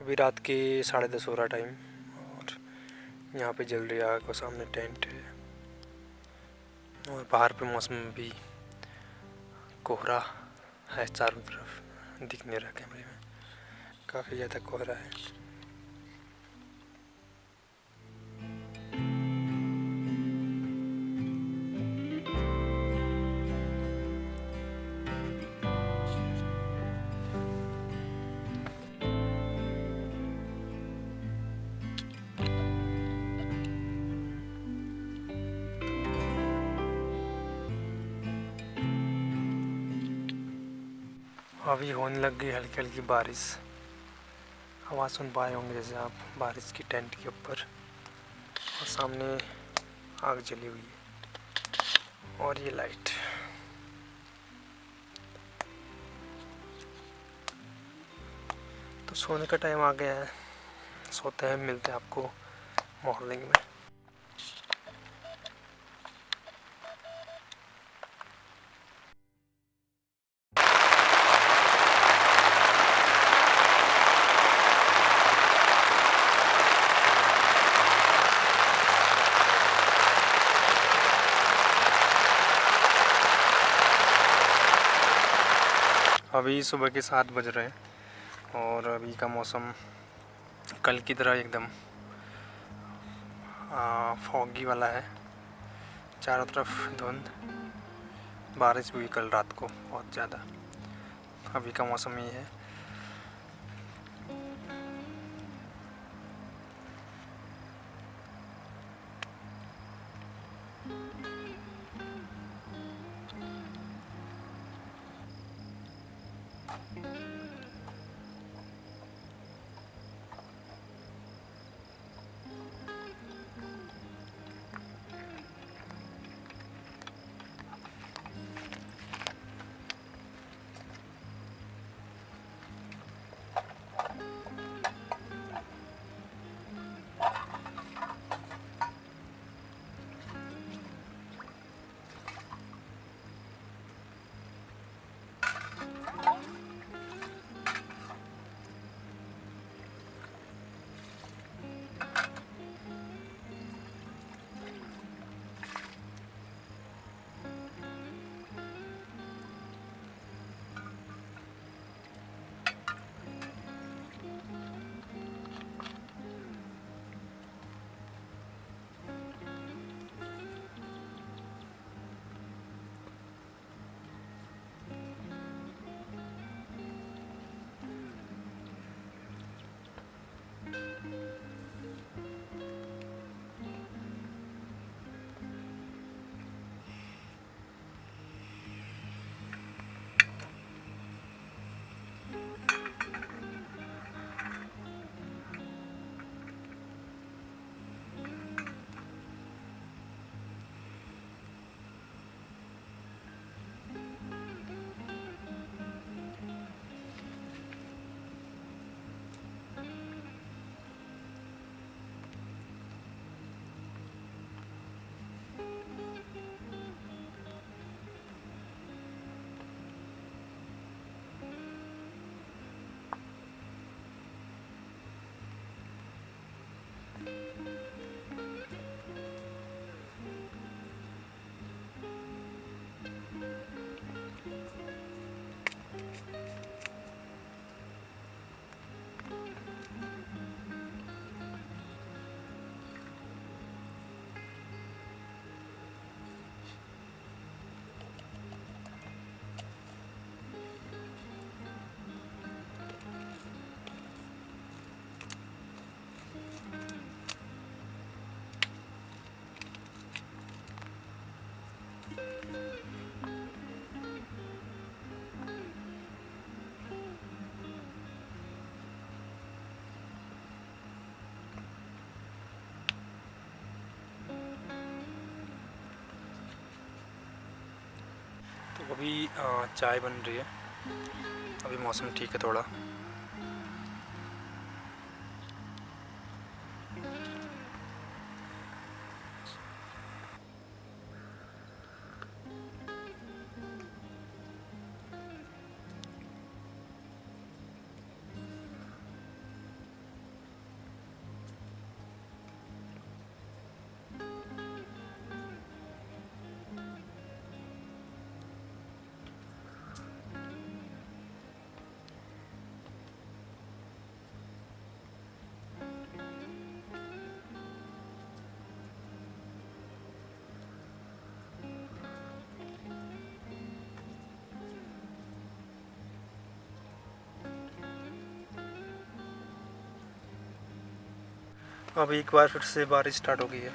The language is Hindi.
अभी रात के 10:30 हो रहा टाइम, और यहाँ पे जल रही आग और सामने टेंट है, और बाहर पे मौसम भी कोहरा है, चारों तरफ दिख नहीं रहा कैमरे में, काफ़ी ज़्यादा कोहरा है। अभी होने लग गई हल्की हल्की बारिश, आवाज़ सुन पाए होंगे जैसे आप बारिश की, टेंट के ऊपर, और सामने आग जली हुई है और ये लाइट। तो सोने का टाइम आ गया है, सोते हैं, मिलते हैं आपको मॉर्निंग में। अभी सुबह के 7 बज रहे हैं और अभी का मौसम कल की तरह एकदम फॉगी वाला है, चारों तरफ धुंध, बारिश हुई कल रात को बहुत ज़्यादा। अभी का मौसम ये है। तो अभी चाय बन रही है, अभी मौसम ठीक है थोड़ा। अब एक बार फिर से बारिश स्टार्ट हो गई है।